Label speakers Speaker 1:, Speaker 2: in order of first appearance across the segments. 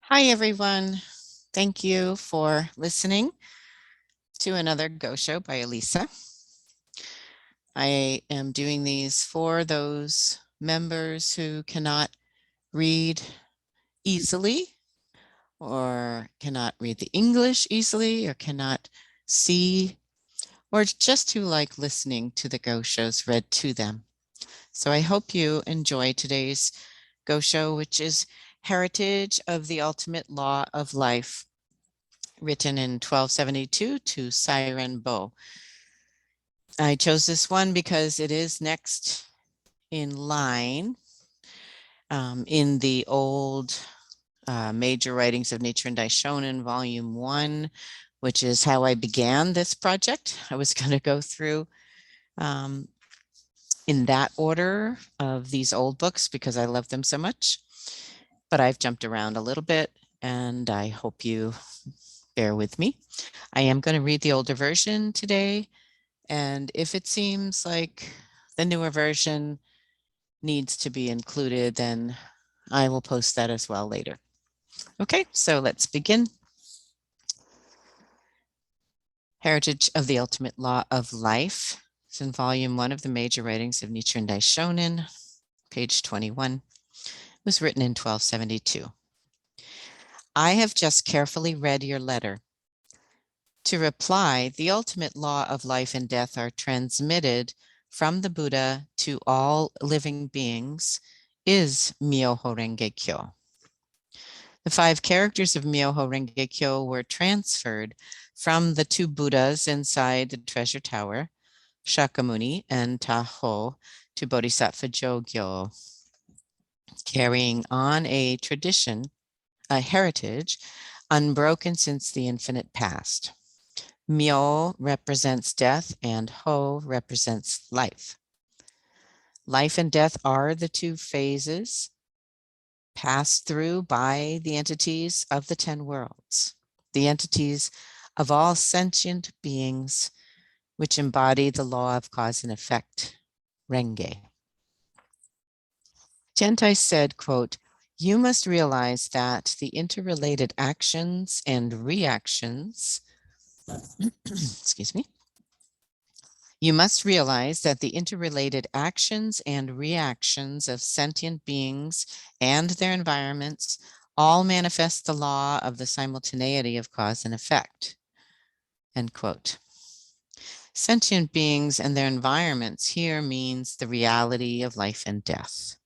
Speaker 1: Hi, everyone. Thank you for listening to another Go Show by Elisa. I am doing these for those members who cannot read easily or cannot read the English easily or cannot see or just who like listening to the Go Shows read to them. So I hope you enjoy today's Go Show, which is Heritage of the Ultimate Law of Life, written in 1272 to Siren Bo. I chose this one because it is next in line in the old major writings of Nichiren Daishonin, Volume 1, which is how I began this project. I was going to go through in that order of these old books because I love them so much. But I've jumped around a little bit, and I hope you bear with me. I am going to read the older version today. And if it seems like the newer version needs to be included, then I will post that as well later. Okay, so let's begin. Heritage of the Ultimate Law of Life. It's in Volume 1 of the Major Writings of Nichiren Daishonin, page 21. It was written in 1272. I have just carefully read your letter. To reply, the ultimate law of life and death are transmitted from the Buddha to all living beings is Myoho Renge Kyo. The 5 characters of Myoho Renge Kyo were transferred from the 2 Buddhas inside the treasure tower, Shakyamuni and Taho, to Bodhisattva Jogyo, carrying on a tradition, a heritage, unbroken since the infinite past. Myo represents death and Ho represents life. Life and death are the 2 phases passed through by the entities of the 10 worlds, the entities of all sentient beings which embody the law of cause and effect, Renge. Gentai said, quote, "You must realize that the interrelated actions and reactions excuse me. You must realize that the interrelated actions and reactions of sentient beings and their environments all manifest the law of the simultaneity of cause and effect." End quote. Sentient beings and their environments here means the reality of life and death.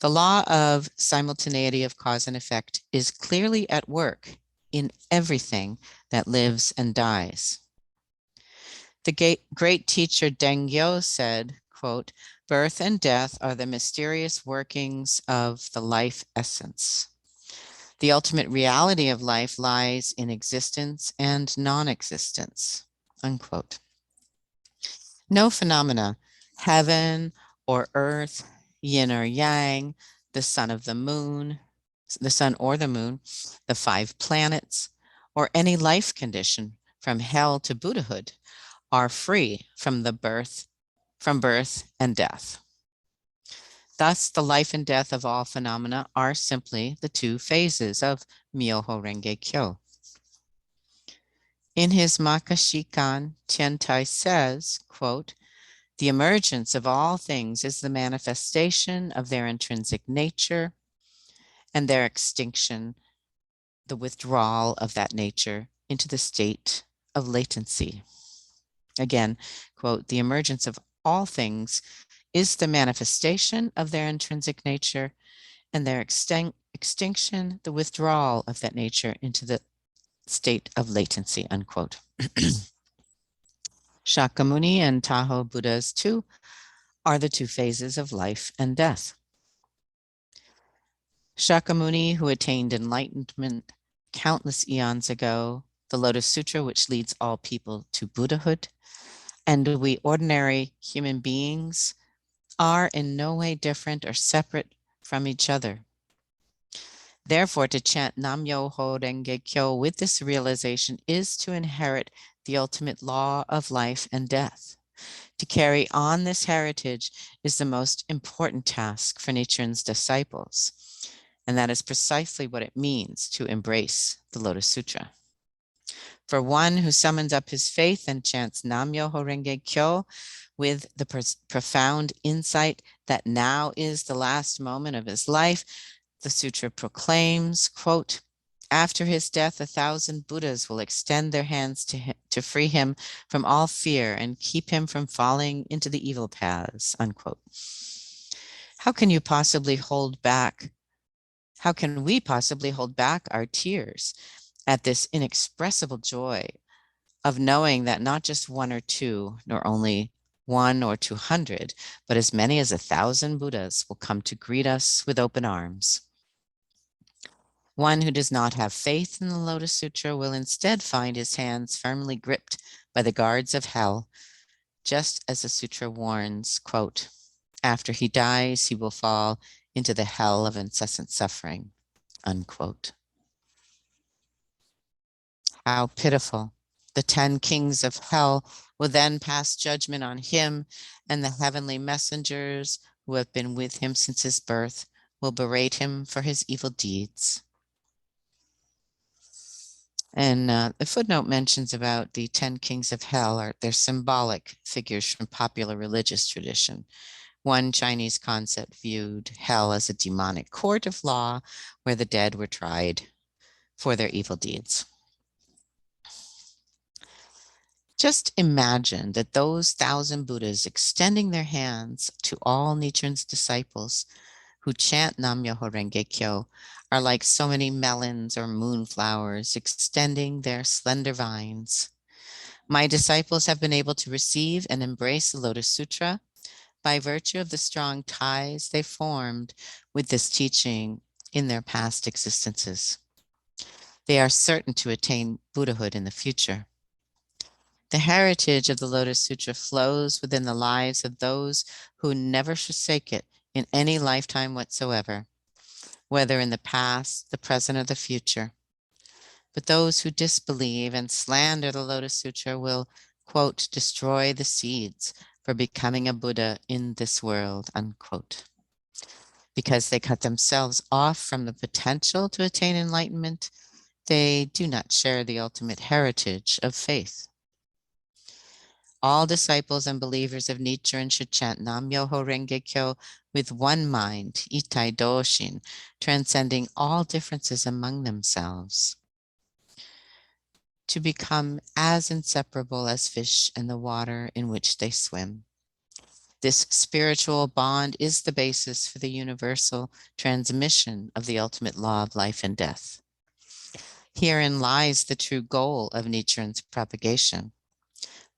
Speaker 1: The law of simultaneity of cause and effect is clearly at work in everything that lives and dies. The great teacher Dengyo said, quote, "Birth and death are the mysterious workings of the life essence. The ultimate reality of life lies in existence and non-existence," unquote. No phenomena, heaven or earth, yin or yang, the sun or the moon, the 5 planets, or any life condition from hell to Buddhahood are free from birth and death. Thus, the life and death of all phenomena are simply the 2 phases of Myoho Renge Kyo. In his Makashikan, Tiantai says, quote, "The emergence of all things is the manifestation of their intrinsic nature, and their extinction, the withdrawal of that nature into the state of latency." Again, quote, "The emergence of all things is the manifestation of their intrinsic nature, and their extinction, the withdrawal of that nature into the state of latency," unquote. Shakyamuni and Taho Buddhas, too, are the 2 phases of life and death. Shakyamuni, who attained enlightenment countless eons ago, the Lotus Sutra, which leads all people to Buddhahood, and we ordinary human beings are in no way different or separate from each other. Therefore, to chant Nam-myoho Renge Kyo with this realization is to inherit the ultimate law of life and death. To carry on this heritage is the most important task for Nichiren's disciples. And that is precisely what it means to embrace the Lotus Sutra. For one who summons up his faith and chants Nam-myoho Renge Kyo with the profound insight that now is the last moment of his life, the sutra proclaims, quote, "After his death, 1,000 Buddhas will extend their hands to him, to free him from all fear and keep him from falling into the evil paths," unquote. How can you possibly hold back? How can we possibly hold back our tears at this inexpressible joy of knowing that not just one or two, nor only 1 or 200, but as many as 1,000 Buddhas will come to greet us with open arms? One who does not have faith in the Lotus Sutra will instead find his hands firmly gripped by the guards of hell, just as the sutra warns, quote, "After he dies, he will fall into the hell of incessant suffering," unquote. How pitiful. The 10 kings of hell will then pass judgment on him, and the heavenly messengers who have been with him since his birth will berate him for his evil deeds. And the footnote mentions about the 10 kings of hell they're symbolic figures from popular religious tradition. One Chinese concept viewed hell as a demonic court of law where the dead were tried for their evil deeds. Just imagine that those 1,000 Buddhas extending their hands to all Nichiren's disciples who chant Nam-myoho Renge Kyo are like so many melons or moonflowers extending their slender vines. My disciples have been able to receive and embrace the Lotus Sutra by virtue of the strong ties they formed with this teaching in their past existences. They are certain to attain Buddhahood in the future. The heritage of the Lotus Sutra flows within the lives of those who never forsake it in any lifetime whatsoever, whether in the past, the present, or the future. But those who disbelieve and slander the Lotus Sutra will, quote, "destroy the seeds for becoming a Buddha in this world," unquote. Because they cut themselves off from the potential to attain enlightenment, they do not share the ultimate heritage of faith. All disciples and believers of Nichiren should chant Nam-myoho Renge Kyo with one mind, Itai Doshin, transcending all differences among themselves, to become as inseparable as fish and the water in which they swim. This spiritual bond is the basis for the universal transmission of the ultimate law of life and death. Herein lies the true goal of Nichiren's propagation.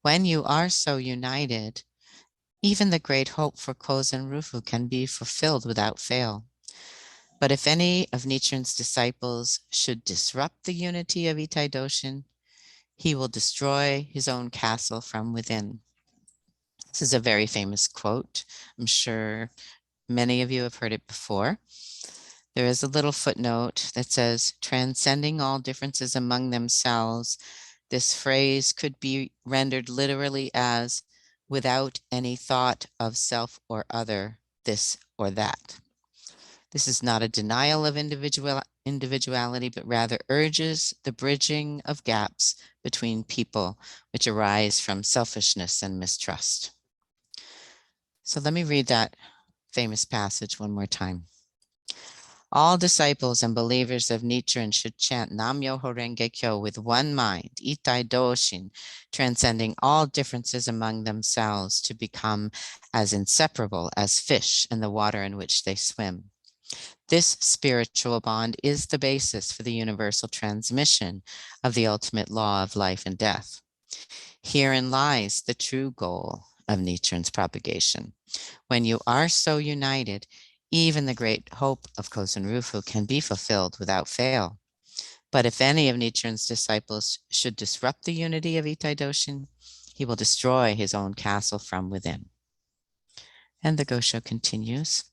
Speaker 1: When you are so united, even the great hope for Kozen Rufu can be fulfilled without fail. But if any of Nichiren's disciples should disrupt the unity of Itai Doshin, he will destroy his own castle from within. This is a very famous quote. I'm sure many of you have heard it before. There is a little footnote that says, "transcending all differences among themselves." This phrase could be rendered literally as without any thought of self or other, this or that. This is not a denial of individuality, but rather urges the bridging of gaps between people which arise from selfishness and mistrust. So let me read that famous passage one more time. All disciples and believers of Nichiren should chant Nam-myoho Renge Kyo with one mind, Itai Doshin, transcending all differences among themselves to become as inseparable as fish and the water in which they swim. This spiritual bond is the basis for the universal transmission of the ultimate law of life and death. Herein lies the true goal of Nichiren's propagation. When you are so united, even the great hope of Kozen Rufu can be fulfilled without fail. But if any of Nichiren's disciples should disrupt the unity of Itai Doshin, he will destroy his own castle from within. And the Gosho continues.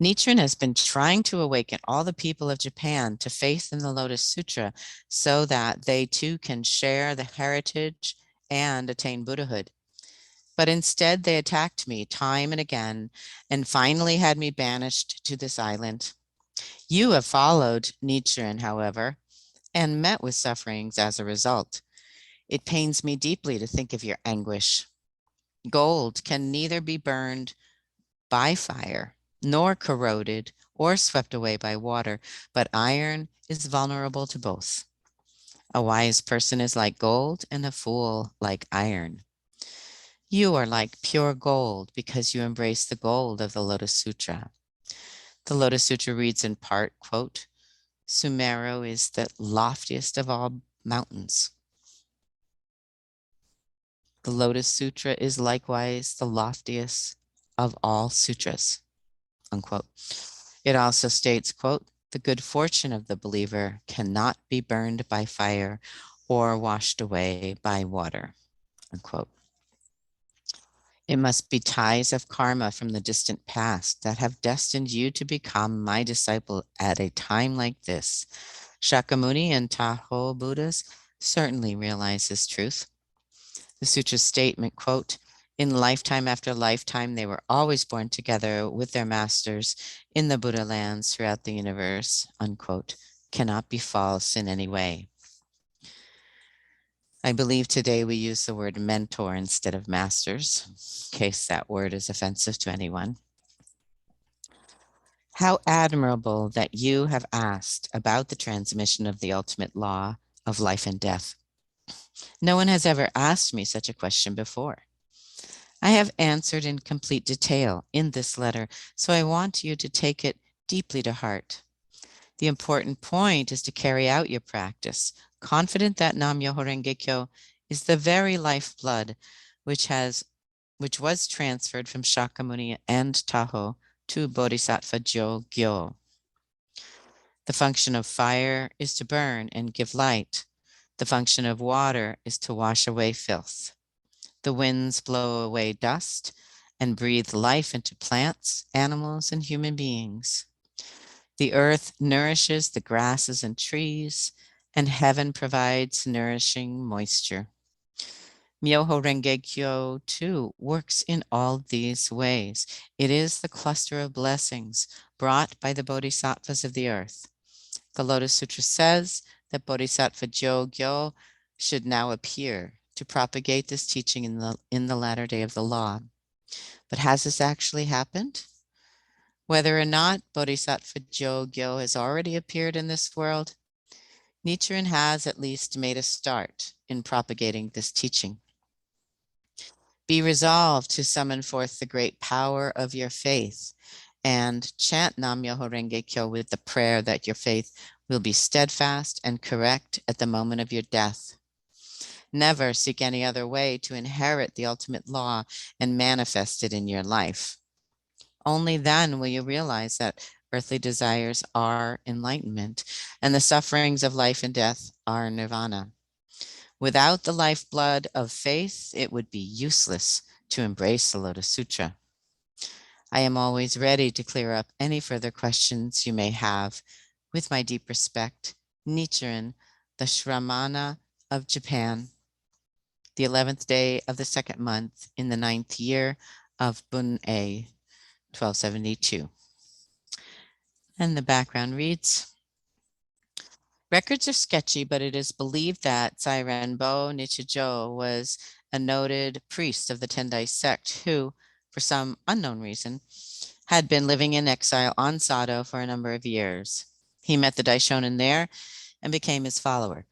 Speaker 1: Nichiren has been trying to awaken all the people of Japan to faith in the Lotus Sutra so that they too can share the heritage and attain Buddhahood. But instead they attacked me time and again, and finally had me banished to this island. You have followed Nichiren, however, and met with sufferings as a result. It pains me deeply to think of your anguish. Gold can neither be burned by fire, nor corroded or swept away by water, but iron is vulnerable to both. A wise person is like gold, and a fool like iron. You are like pure gold because you embrace the gold of the Lotus Sutra. The Lotus Sutra reads in part, quote, Sumeru is the loftiest of all mountains. The Lotus Sutra is likewise the loftiest of all sutras, unquote. It also states, quote, the good fortune of the believer cannot be burned by fire or washed away by water, unquote. It must be ties of karma from the distant past that have destined you to become my disciple at a time like this. Shakyamuni and Tahoe Buddhas certainly realize this truth. The sutra's statement, quote, in lifetime after lifetime, they were always born together with their masters in the Buddha lands throughout the universe, unquote, cannot be false in any way. I believe today we use the word mentor instead of masters, in case that word is offensive to anyone. How admirable that you have asked about the transmission of the ultimate law of life and death. No one has ever asked me such a question before. I have answered in complete detail in this letter, so I want you to take it deeply to heart. The important point is to carry out your practice, confident that Nam-myoho Renge Kyo is the very lifeblood which was transferred from Shakyamuni and Tahoe to Bodhisattva Gyo. The function of fire is to burn and give light. The function of water is to wash away filth. The winds blow away dust and breathe life into plants, animals, and human beings. The earth nourishes the grasses and trees, and heaven provides nourishing moisture. Myoho Renge Kyo, too, works in all these ways. It is the cluster of blessings brought by the bodhisattvas of the earth. The Lotus Sutra says that Bodhisattva Gyo should now appear to propagate this teaching in the latter day of the law. But has this actually happened? Whether or not Bodhisattva Gyo has already appeared in this world, Nichiren has at least made a start in propagating this teaching. Be resolved to summon forth the great power of your faith and chant Nam-myoho Renge Kyo with the prayer that your faith will be steadfast and correct at the moment of your death. Never seek any other way to inherit the ultimate law and manifest it in your life. Only then will you realize that earthly desires are enlightenment and the sufferings of life and death are nirvana. Without the lifeblood of faith, it would be useless to embrace the Lotus Sutra. I am always ready to clear up any further questions you may have. With my deep respect, Nichiren, the Shramana of Japan, the 11th day of the second month in the 9th year of Bun-A, 1272. And the background reads, records are sketchy, but it is believed that Zairenbo Nichijo was a noted priest of the Tendai sect who, for some unknown reason, had been living in exile on Sado for a number of years. He met the Daishonin there and became his follower.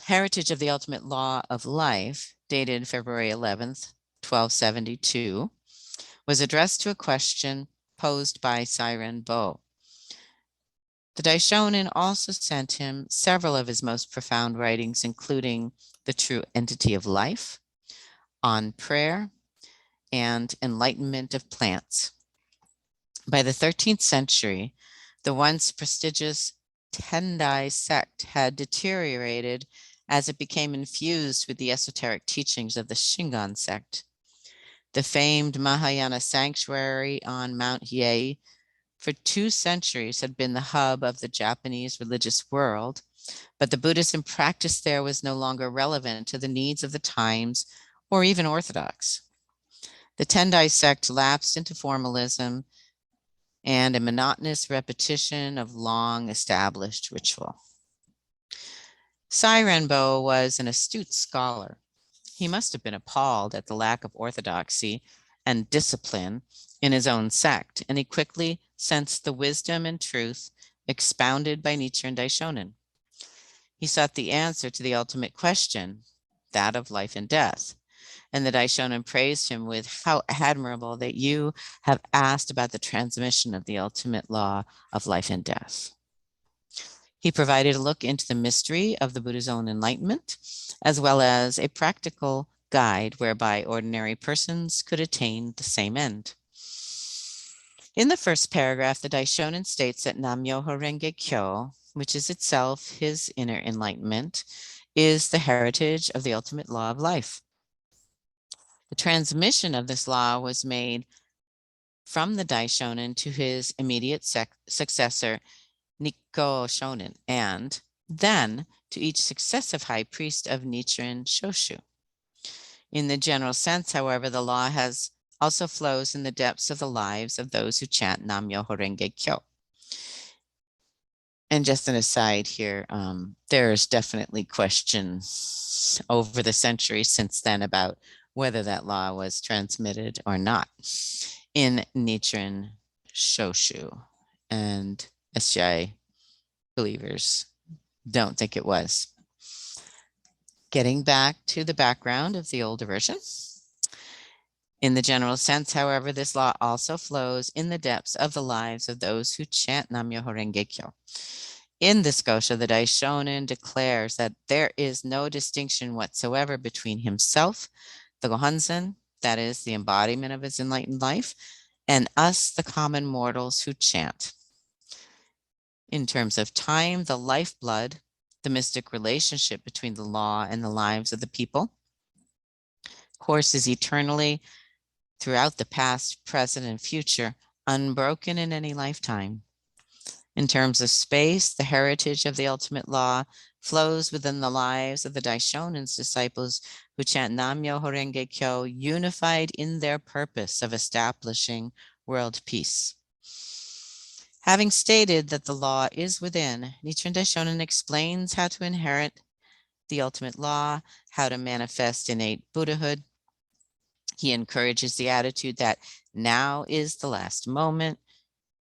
Speaker 1: Heritage of the Ultimate Law of Life, dated February 11th, 1272, was addressed to a question posed by Zairenbo. The Daishonin also sent him several of his most profound writings, including The True Entity of Life, On Prayer, and Enlightenment of Plants. By the 13th century, the once prestigious Tendai sect had deteriorated as it became infused with the esoteric teachings of the Shingon sect. The famed Mahayana sanctuary on Mount Hiei for 2 centuries had been the hub of the Japanese religious world, but the Buddhism practiced there was no longer relevant to the needs of the times or even orthodox. The Tendai sect lapsed into formalism and a monotonous repetition of long established ritual. Sairenbo was an astute scholar. He must have been appalled at the lack of orthodoxy and discipline in his own sect, and he quickly sensed the wisdom and truth expounded by Nichiren Daishonin. He sought the answer to the ultimate question, that of life and death. And the Daishonin praised him with, how admirable that you have asked about the transmission of the ultimate law of life and death. He provided a look into the mystery of the Buddha's own enlightenment, as well as a practical guide whereby ordinary persons could attain the same end. In the first paragraph, the Daishonin states that Nam-myoho Renge Kyo, which is itself his inner enlightenment, is the heritage of the ultimate law of life. The transmission of this law was made from the Daishonin to his immediate successor, Nikko Shonin, and then to each successive high priest of Nichiren Shoshu. In the general sense, however, the law also flows in the depths of the lives of those who chant Nam-myoho Renge Kyo. And just an aside here, there's definitely questions over the centuries since then about whether that law was transmitted or not in Nichiren Shoshu. And SGI believers don't think it was. Getting back to the background of the older version. In the general sense, however, this law also flows in the depths of the lives of those who chant Nam-myoho Renge Kyo. In this Gosha, the Daishonin declares that there is no distinction whatsoever between himself, the Gohanzen, that is the embodiment of his enlightened life, and us, the common mortals who chant. In terms of time, the lifeblood, the mystic relationship between the law and the lives of the people, courses eternally throughout the past, present, and future, unbroken in any lifetime. In terms of space, the heritage of the ultimate law flows within the lives of the Daishonin's disciples who chant Nam-myoho Renge Kyo, unified in their purpose of establishing world peace. Having stated that the law is within, Nichiren Daishonin explains how to inherit the ultimate law, how to manifest innate Buddhahood. He encourages the attitude that now is the last moment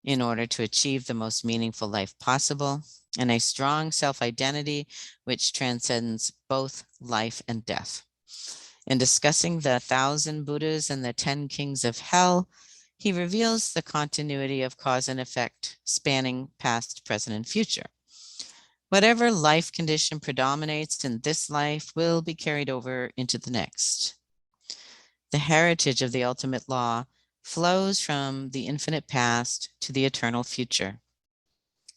Speaker 1: in order to achieve the most meaningful life possible, and a strong self-identity which transcends both life and death. In discussing the 1,000 Buddhas and the 10 kings of hell, he reveals the continuity of cause and effect spanning past, present, and future. Whatever life condition predominates in this life will be carried over into the next. The heritage of the ultimate law flows from the infinite past to the eternal future.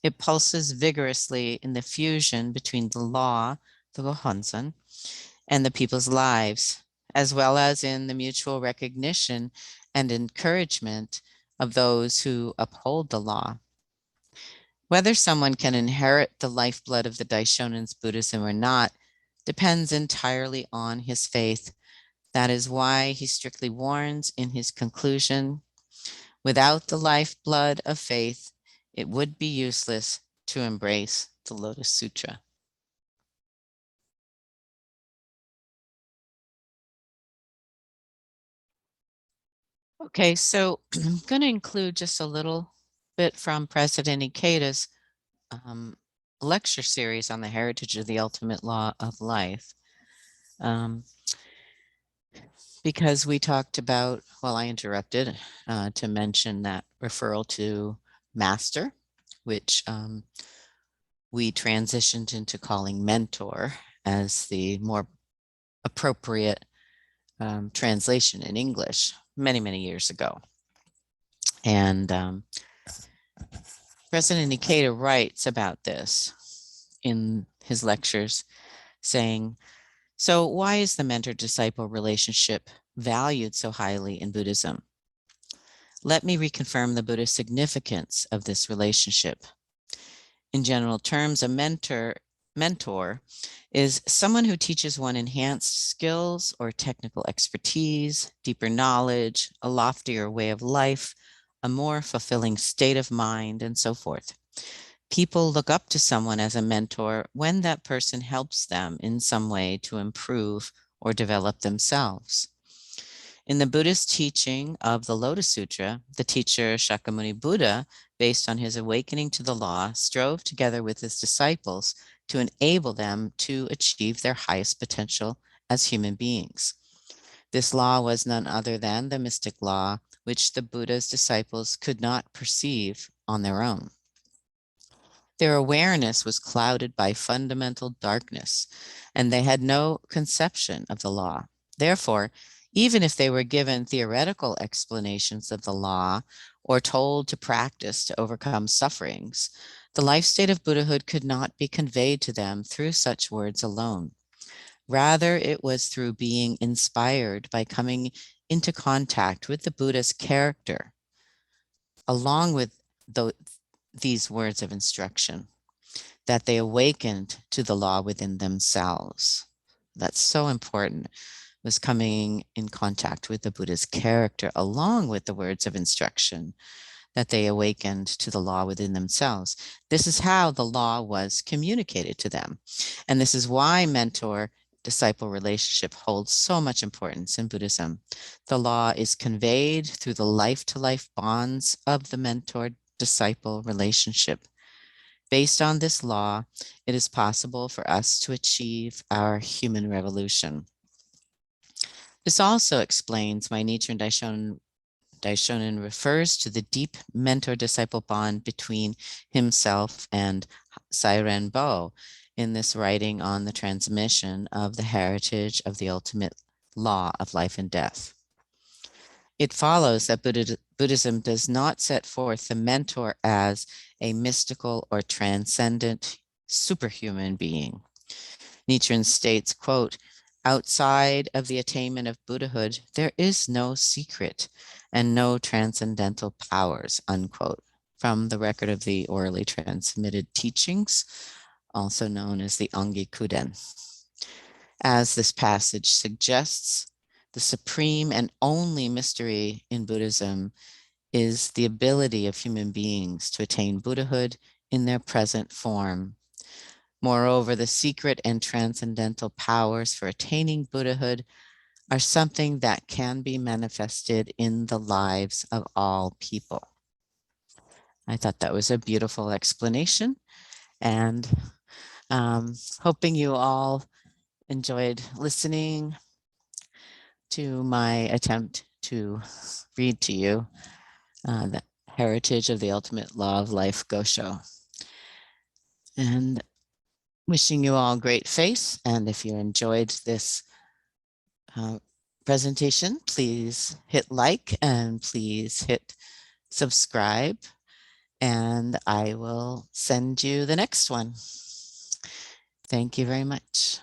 Speaker 1: It pulses vigorously in the fusion between the law, the Gohanzen, and the people's lives, as well as in the mutual recognition and encouragement of those who uphold the law. Whether someone can inherit the lifeblood of the Daishonin's Buddhism or not depends entirely on his faith. That is why he strictly warns in his conclusion, without the lifeblood of faith, it would be useless to embrace the Lotus Sutra. Okay, so I'm going to include just a little bit from President Ikeda's lecture series on the heritage of the ultimate law of life. Because we talked about, well, I interrupted to mention that referral to master, which we transitioned into calling mentor as the more appropriate translation in English many, many years ago. And President Ikeda writes about this in his lectures, saying, so why is the mentor-disciple relationship valued so highly in Buddhism? Let me reconfirm the Buddhist significance of this relationship. In general terms, a mentor mentor is someone who teaches one enhanced skills or technical expertise, deeper knowledge, a loftier way of life, a more fulfilling state of mind, and so forth. People look up to someone as a mentor when that person helps them in some way to improve or develop themselves. In the Buddhist teaching of the Lotus Sutra, the teacher Shakyamuni Buddha, based on his awakening to the law, strove together with his disciples to enable them to achieve their highest potential as human beings. This law was none other than the mystic law, which the Buddha's disciples could not perceive on their own. Their awareness was clouded by fundamental darkness, and they had no conception of the law. Therefore, even if they were given theoretical explanations of the law or told to practice to overcome sufferings, the life state of Buddhahood could not be conveyed to them through such words alone. Rather, it was through being inspired by coming into contact with the Buddha's character, along with these words of instruction, that they awakened to the law within themselves. That's so important, was coming in contact with the Buddha's character along with the words of instruction, that they awakened to the law within themselves. This is how the law was communicated to them. And this is why mentor-disciple relationship holds so much importance in Buddhism. The law is conveyed through the life-to-life bonds of the mentor-disciple relationship. Based on this law, it is possible for us to achieve our human revolution. This also explains why Nichiren Daishonin refers to the deep mentor-disciple bond between himself and Sairen Bo in this writing on the transmission of the heritage of the ultimate law of life and death. It follows that Buddhism does not set forth the mentor as a mystical or transcendent superhuman being. Nichiren states, quote, "Outside of the attainment of Buddhahood, there is no secret and no transcendental powers," unquote, from the record of the orally transmitted teachings, also known as the Ongi Kuden. As this passage suggests, the supreme and only mystery in Buddhism is the ability of human beings to attain Buddhahood in their present form. Moreover, the secret and transcendental powers for attaining Buddhahood are something that can be manifested in the lives of all people. I thought that was a beautiful explanation, and hoping you all enjoyed listening to my attempt to read to you the Heritage of the Ultimate Law of Life Gosho. And wishing you all great faith. And if you enjoyed this presentation, please hit like and please hit subscribe. And I will send you the next one. Thank you very much.